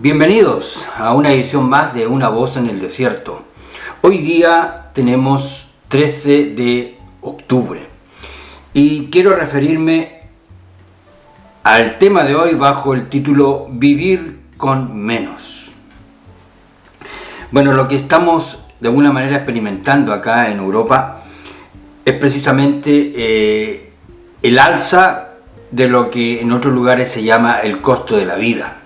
Bienvenidos a una edición más de Una Voz en el Desierto. Hoy día tenemos 13 de octubre y quiero referirme al tema de hoy bajo el título Vivir con menos. Bueno, lo que estamos de alguna manera experimentando acá en Europa es precisamente el alza de lo que en otros lugares se llama el costo de la vida.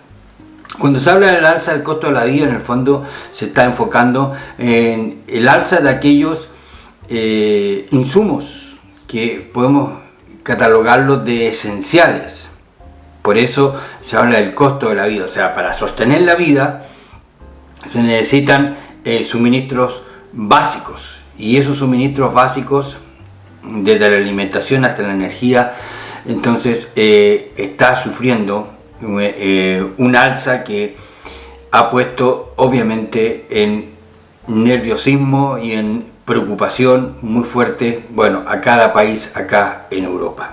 Cuando se habla del alza del costo de la vida, en el fondo se está enfocando en el alza de aquellos insumos que podemos catalogarlos de esenciales. Por eso se habla del costo de la vida. O sea, para sostener la vida se necesitan suministros básicos. Y esos suministros básicos, desde la alimentación hasta la energía, entonces está sufriendo un alza que ha puesto obviamente en nerviosismo y en preocupación muy fuerte, bueno, a cada país acá en Europa.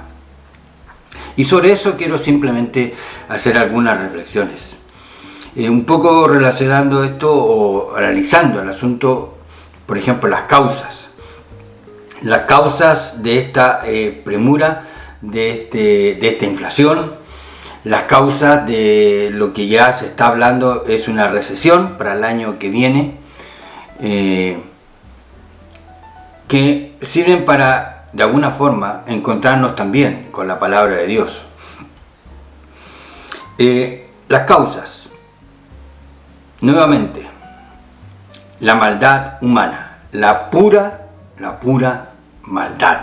Y sobre eso quiero simplemente hacer algunas reflexiones. Un poco relacionando esto o analizando el asunto, por ejemplo, las causas. Las causas de esta premura, de esta inflación. Las causas de lo que ya se está hablando es una recesión para el año que viene, que sirven para, de alguna forma, encontrarnos también con la palabra de Dios. Las causas, nuevamente, la maldad humana, la pura maldad.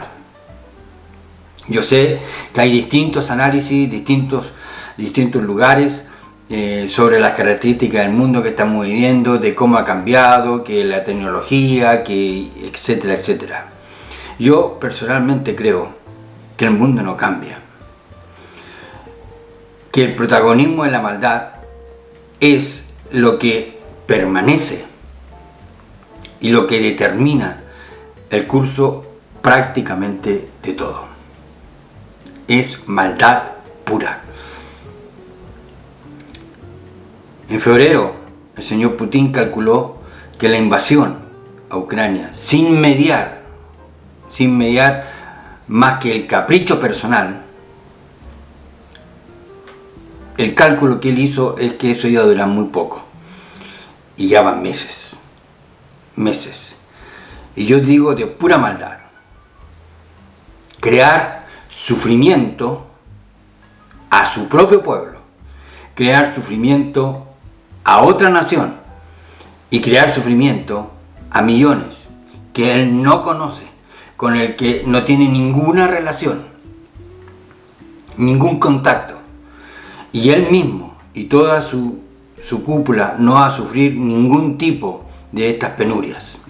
Yo sé que hay distintos análisis, distintos lugares sobre las características del mundo que estamos viviendo, de cómo ha cambiado, que la tecnología, que etcétera, etcétera. Yo personalmente creo que el mundo no cambia, que el protagonismo de la maldad es lo que permanece y lo que determina el curso prácticamente de todo. Es maldad pura. En febrero, el señor Putin calculó que la invasión a Ucrania, sin mediar más que el capricho personal, el cálculo que él hizo es que eso iba a durar muy poco. Y ya van meses. Y yo digo de pura maldad. Crear sufrimiento a su propio pueblo, crear sufrimiento a otra nación y crear sufrimiento a millones que él no conoce, con el que no tiene ninguna relación, ningún contacto, y él mismo y toda su cúpula no va a sufrir ningún tipo de estas penurias.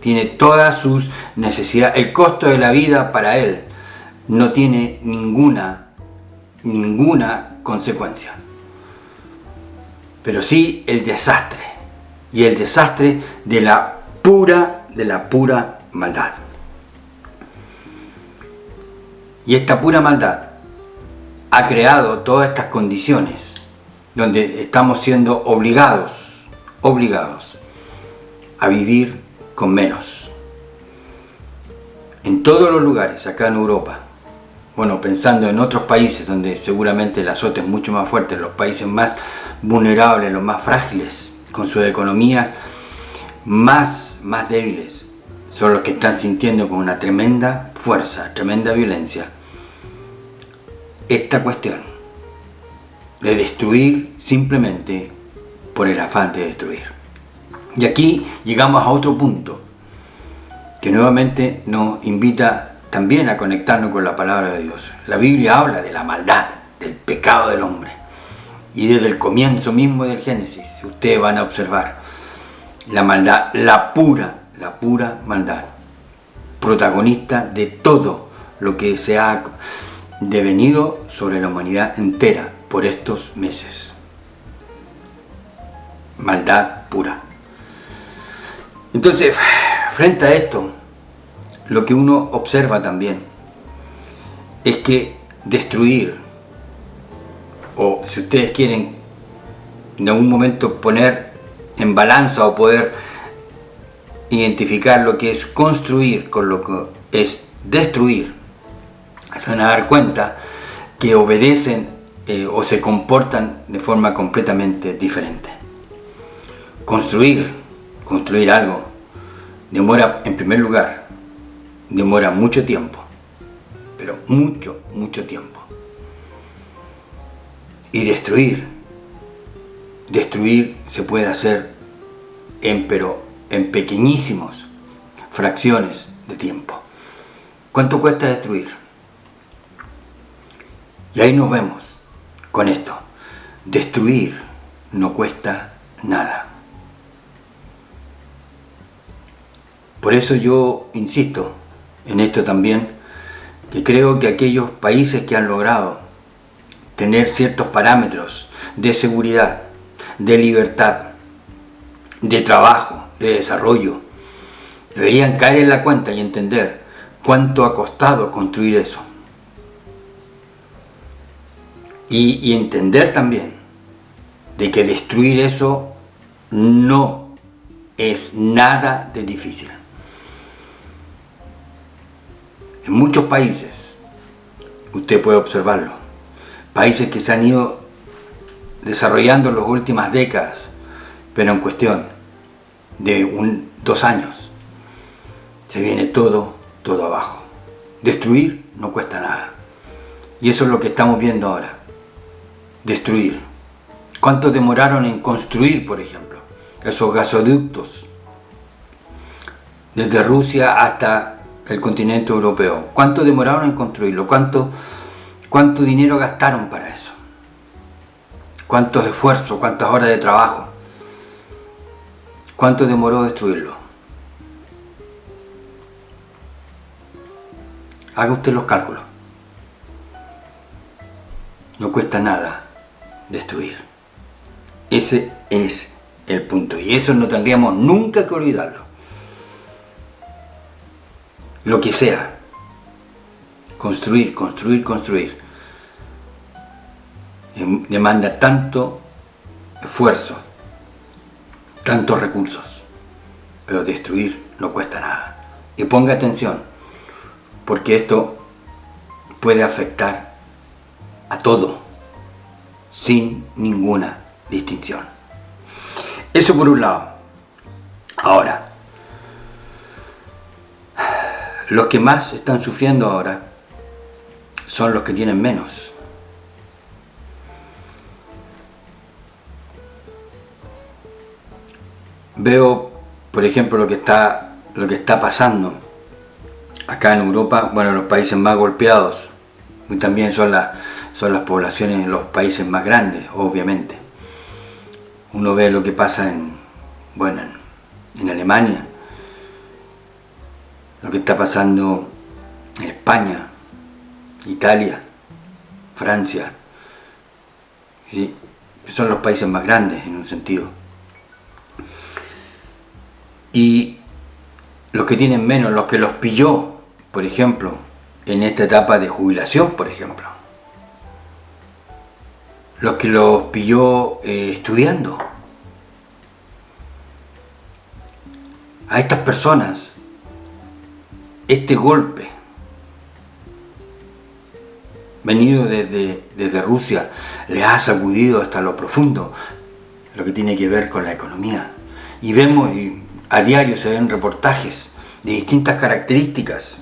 Tiene todas sus necesidades, el costo de la vida para él no tiene ninguna consecuencia. Pero sí el desastre, y el desastre de la pura maldad. Y esta pura maldad ha creado todas estas condiciones donde estamos siendo obligados a vivir con menos. En todos los lugares, acá en Europa, bueno, pensando en otros países donde seguramente el azote es mucho más fuerte, los países más vulnerables, los más frágiles, con sus economías más débiles, son los que están sintiendo con una tremenda fuerza, tremenda violencia, esta cuestión de destruir simplemente por el afán de destruir. Y aquí llegamos a otro punto que nuevamente nos invita también a conectarnos con la palabra de Dios. La Biblia habla de la maldad, del pecado del hombre. Y desde el comienzo mismo del Génesis, ustedes van a observar la maldad, la pura maldad, protagonista de todo lo que se ha devenido sobre la humanidad entera por estos meses. Maldad pura. Entonces, frente a esto, lo que uno observa también es que destruir, o si ustedes quieren en algún momento poner en balanza o poder identificar lo que es construir con lo que es destruir, se van a dar cuenta que obedecen o se comportan de forma completamente diferente. Construir algo demora, en primer lugar, demora mucho tiempo, pero mucho tiempo. Y destruir se puede hacer en pequeñísimos fracciones de tiempo. ¿Cuánto cuesta destruir? Y ahí nos vemos con esto. Destruir no cuesta nada. Por eso yo insisto en esto también, que creo que aquellos países que han logrado tener ciertos parámetros de seguridad, de libertad, de trabajo, de desarrollo, deberían caer en la cuenta y entender cuánto ha costado construir eso. Y entender también de que destruir eso no es nada de difícil. En muchos países, usted puede observarlo, países que se han ido desarrollando en las últimas décadas, pero en cuestión de 2 años, se viene todo abajo. Destruir no cuesta nada. Y eso es lo que estamos viendo ahora. Destruir. ¿Cuánto demoraron en construir, por ejemplo, esos gasoductos desde Rusia hasta el continente europeo? ¿Cuánto demoraron en construirlo? ¿Cuánto dinero gastaron para eso? ¿Cuántos esfuerzos? ¿Cuántas horas de trabajo? ¿Cuánto demoró destruirlo? Haga usted los cálculos. No cuesta nada destruir. Ese es el punto. Y eso no tendríamos nunca que olvidarlo. Lo que sea. Construir. Demanda tanto esfuerzo, tantos recursos. Pero destruir no cuesta nada. Y ponga atención, porque esto puede afectar a todo, sin ninguna distinción. Eso por un lado. Ahora, los que más están sufriendo ahora son los que tienen menos. Veo, por ejemplo, lo que está pasando acá en Europa, bueno, los países más golpeados, y también son las poblaciones en los países más grandes, obviamente. Uno ve lo que pasa en Alemania, lo que está pasando en España, Italia, Francia, ¿sí? Son los países más grandes en un sentido. Y los que tienen menos, los que los pilló, por ejemplo, en esta etapa de jubilación, por ejemplo. Los que los pilló estudiando. A estas personas, este golpe, venido desde Rusia, les ha sacudido hasta lo profundo, lo que tiene que ver con la economía. Y vemos, a diario se ven reportajes de distintas características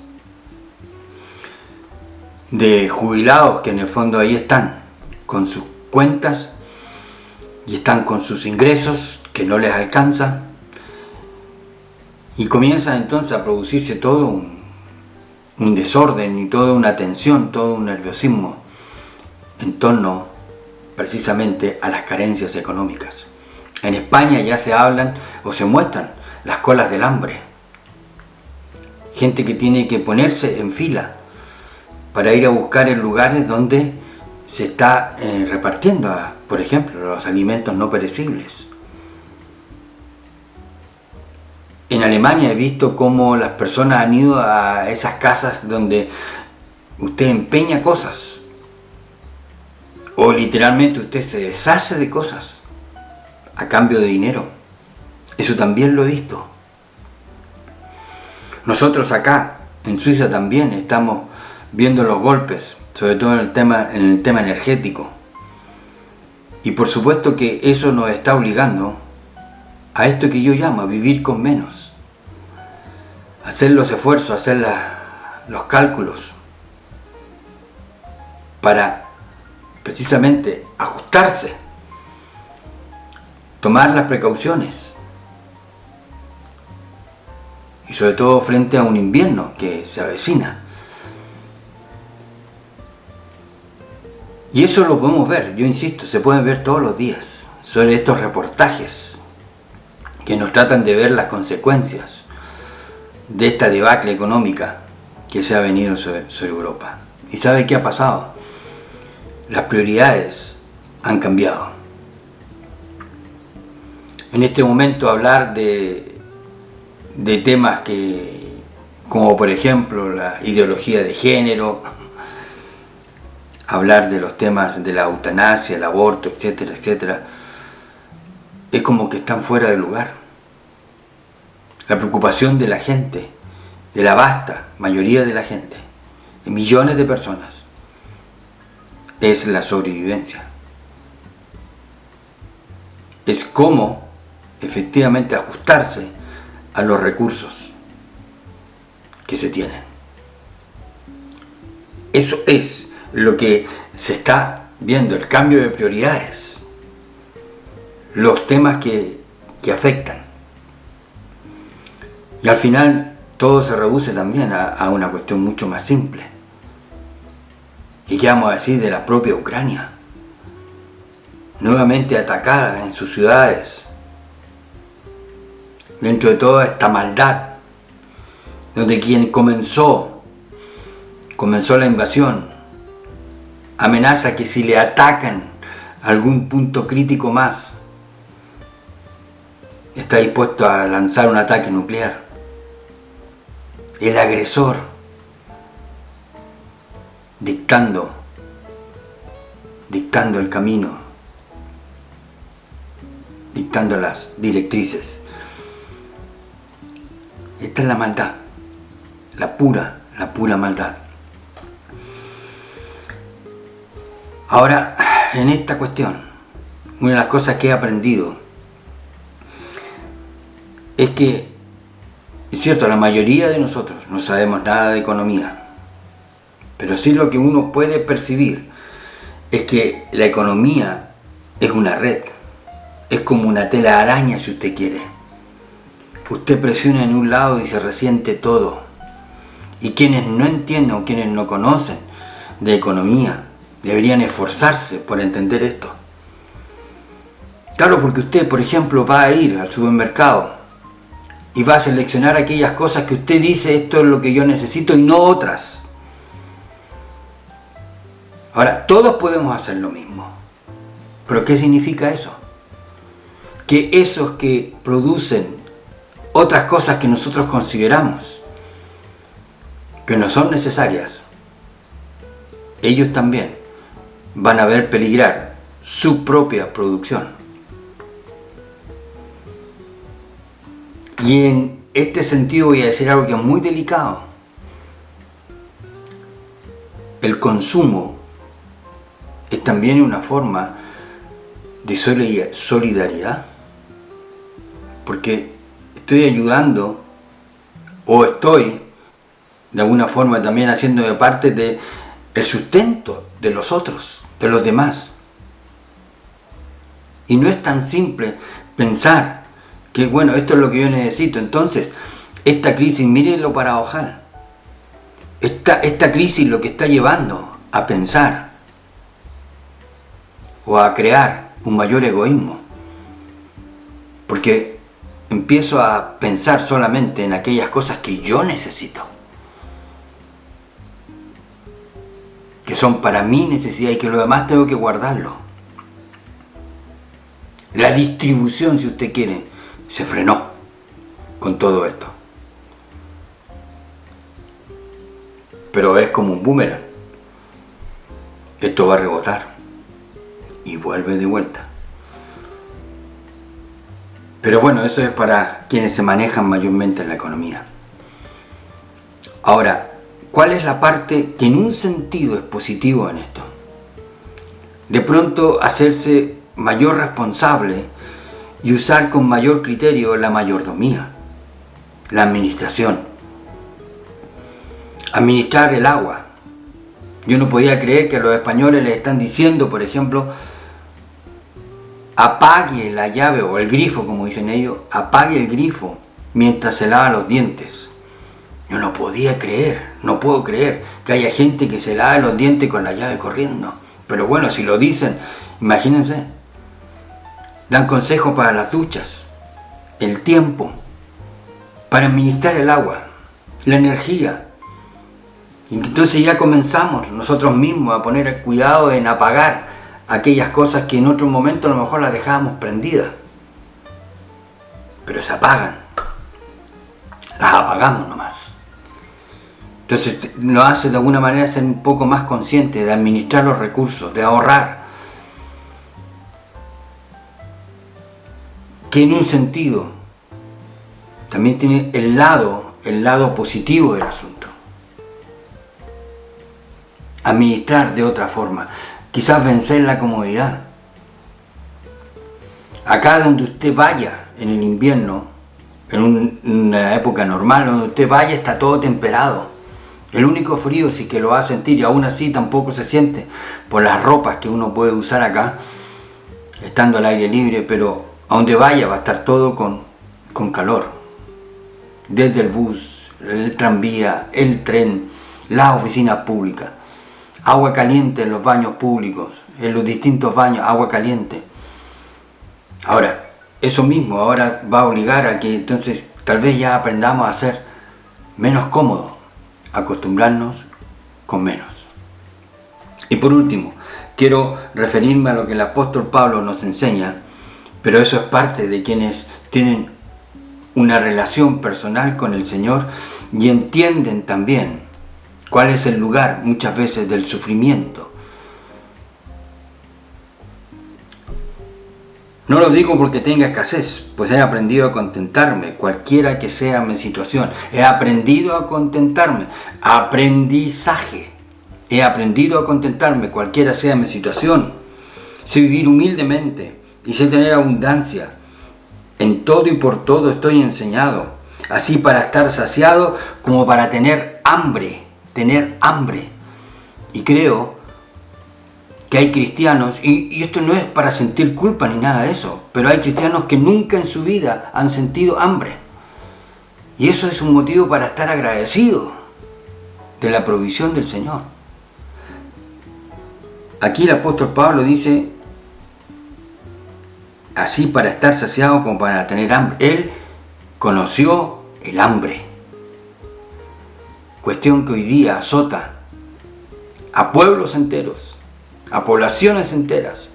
de jubilados que en el fondo ahí están con sus cuentas y están con sus ingresos que no les alcanza, y comienza entonces a producirse todo un desorden y toda una tensión, todo un nerviosismo en torno precisamente a las carencias económicas. En España ya se hablan o se muestran las colas del hambre, gente que tiene que ponerse en fila para ir a buscar en lugares donde se está repartiendo, por ejemplo, los alimentos no perecibles. En Alemania he visto cómo las personas han ido a esas casas donde usted empeña cosas, o literalmente usted se deshace de cosas, a cambio de dinero. Eso también lo he visto. Nosotros acá, en Suiza también, estamos viendo los golpes, sobre todo en el tema energético. Y por supuesto que eso nos está obligando a esto que yo llamo a vivir con menos. Hacer los esfuerzos, hacer los cálculos para precisamente ajustarse, tomar las precauciones y sobre todo frente a un invierno que se avecina. Y eso lo podemos ver, yo insisto, se pueden ver todos los días sobre estos reportajes que nos tratan de ver las consecuencias de esta debacle económica que se ha venido sobre Europa. ¿Y sabe qué ha pasado? Las prioridades han cambiado. En este momento hablar de temas como por ejemplo la ideología de género, hablar de los temas de la eutanasia, el aborto, etcétera, etcétera, es como que están fuera de lugar. La preocupación de la gente, de la vasta mayoría de la gente, de millones de personas, es la sobrevivencia. Es cómo efectivamente ajustarse a los recursos que se tienen. Eso es lo que se está viendo, el cambio de prioridades, los temas que afectan. Y al final todo se reduce también a una cuestión mucho más simple. ¿Y qué vamos a decir de la propia Ucrania? Nuevamente atacada en sus ciudades, dentro de toda esta maldad, donde quien comenzó la invasión, amenaza que si le atacan algún punto crítico más, está dispuesto a lanzar un ataque nuclear. El agresor dictando el camino, dictando las directrices. Esta es la maldad, la pura maldad. Ahora, en esta cuestión, una de las cosas que he aprendido es que, es cierto, la mayoría de nosotros no sabemos nada de economía, pero sí lo que uno puede percibir es que la economía es una red, es como una tela araña si usted quiere. Usted presiona en un lado y se resiente todo. Y quienes no entienden o quienes no conocen de economía deberían esforzarse por entender esto. Claro, porque usted, por ejemplo, va a ir al supermercado y va a seleccionar aquellas cosas que usted dice, esto es lo que yo necesito y no otras. Ahora, todos podemos hacer lo mismo. ¿Pero qué significa eso? Que esos que producen otras cosas que nosotros consideramos que no son necesarias, ellos también van a ver peligrar su propia producción. Y en este sentido voy a decir algo que es muy delicado. El consumo es también una forma de solidaridad, porque estoy ayudando o estoy de alguna forma también haciendo de parte del sustento de los otros, de los demás. Y no es tan simple pensar que bueno, esto es lo que yo necesito. Entonces, esta crisis, mírenlo paradojal. Esta crisis lo que está llevando a pensar o a crear un mayor egoísmo. Porque empiezo a pensar solamente en aquellas cosas que yo necesito, que son para mi necesidad y que lo demás tengo que guardarlo. La distribución, si usted quiere, se frenó con todo esto. Pero es como un boomerang. Esto va a rebotar y vuelve de vuelta. Pero bueno, eso es para quienes se manejan mayormente en la economía. Ahora, ¿cuál es la parte que en un sentido es positivo en esto? De pronto hacerse mayor responsable y usar con mayor criterio la mayordomía, la administración. Administrar el agua. Yo no podía creer que a los españoles les están diciendo, por ejemplo, apague la llave o el grifo, como dicen ellos, apague el grifo mientras se lava los dientes. Yo no podía creer, no puedo creer que haya gente que se lave los dientes con la llave corriendo. Pero bueno, si lo dicen, imagínense. Dan consejos para las duchas, el tiempo, para administrar el agua, la energía. Y entonces ya comenzamos nosotros mismos a poner cuidado en apagar aquellas cosas que en otro momento a lo mejor las dejábamos prendidas. Pero se apagan. Las apagamos nomás. Entonces nos hace de alguna manera ser un poco más conscientes de administrar los recursos, de ahorrar. Que en un sentido también tiene el lado positivo del asunto. Administrar de otra forma, quizás vencer la comodidad. Acá donde usted vaya en el invierno, en una época normal, donde usted vaya está todo temperado. El único frío sí que lo va a sentir, y aún así tampoco se siente por las ropas que uno puede usar acá, estando al aire libre, pero a donde vaya va a estar todo con calor. Desde el bus, el tranvía, el tren, las oficinas públicas. Agua caliente en los baños públicos, en los distintos baños, agua caliente. Ahora, eso mismo ahora va a obligar a que entonces tal vez ya aprendamos a ser menos cómodos, acostumbrarnos con menos. Y por último, quiero referirme a lo que el apóstol Pablo nos enseña, pero eso es parte de quienes tienen una relación personal con el Señor y entienden también cuál es el lugar muchas veces del sufrimiento. No lo digo porque tenga escasez, pues he aprendido a contentarme, cualquiera que sea mi situación. He aprendido a contentarme. Aprendizaje. He aprendido a contentarme, cualquiera sea mi situación. Sé vivir humildemente y sé tener abundancia. En todo y por todo estoy enseñado, así para estar saciado como para tener hambre. Y creo que hay cristianos, y esto no es para sentir culpa ni nada de eso, pero hay cristianos que nunca en su vida han sentido hambre. Y eso es un motivo para estar agradecido de la provisión del Señor. Aquí el apóstol Pablo dice, así para estar saciado como para tener hambre. Él conoció el hambre. Cuestión que hoy día azota a pueblos enteros, a poblaciones enteras,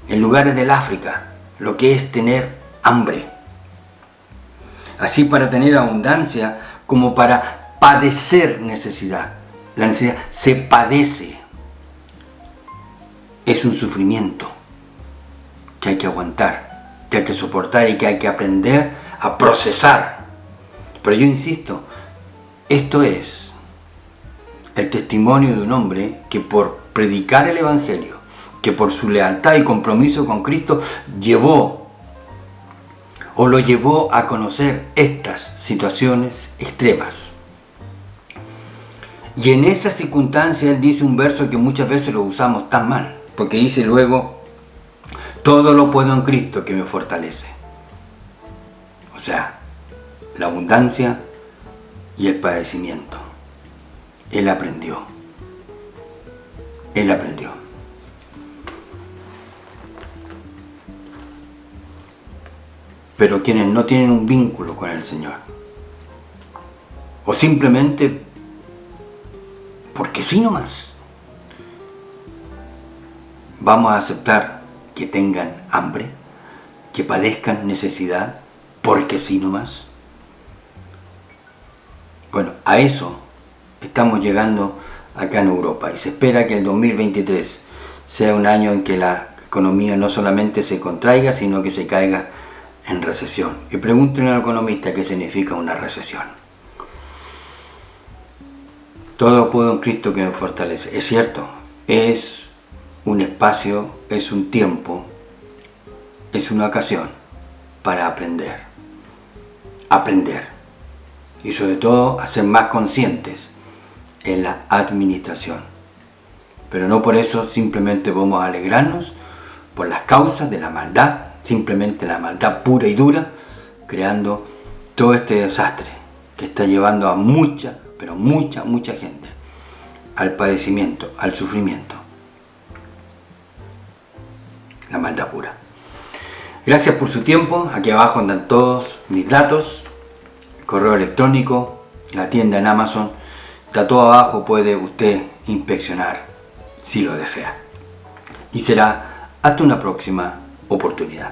en lugares del África, lo que es tener hambre. Así para tener abundancia como para padecer necesidad. La necesidad se padece. Es un sufrimiento que hay que aguantar, que hay que soportar y que hay que aprender a procesar. Pero yo insisto, esto es el testimonio de un hombre que por predicar el Evangelio, que por su lealtad y compromiso con Cristo lo llevó a conocer estas situaciones extremas. Y en esa circunstancia él dice un verso que muchas veces lo usamos tan mal, porque dice luego, todo lo puedo en Cristo que me fortalece. O sea, la abundancia y el padecimiento. Él aprendió. Pero quienes no tienen un vínculo con el Señor, o simplemente porque sí nomás, vamos a aceptar que tengan hambre, que padezcan necesidad, porque sí nomás. Bueno, a eso estamos llegando acá en Europa y se espera que el 2023 sea un año en que la economía no solamente se contraiga, sino que se caiga en recesión. Y pregúntenle a un economista qué significa una recesión. Todo lo puedo en Cristo que me fortalece. Es cierto, es un espacio, es un tiempo, es una ocasión para aprender. Aprender. Y sobre todo a ser más conscientes en la administración. Pero no por eso simplemente vamos a alegrarnos por las causas de la maldad, simplemente la maldad pura y dura, creando todo este desastre que está llevando a mucha, pero mucha gente al padecimiento, al sufrimiento. La maldad pura. Gracias por su tiempo. Aquí abajo andan todos mis datos, correo electrónico, la tienda en Amazon. Está todo abajo, puede usted inspeccionar si lo desea. Y será hasta una próxima oportunidad.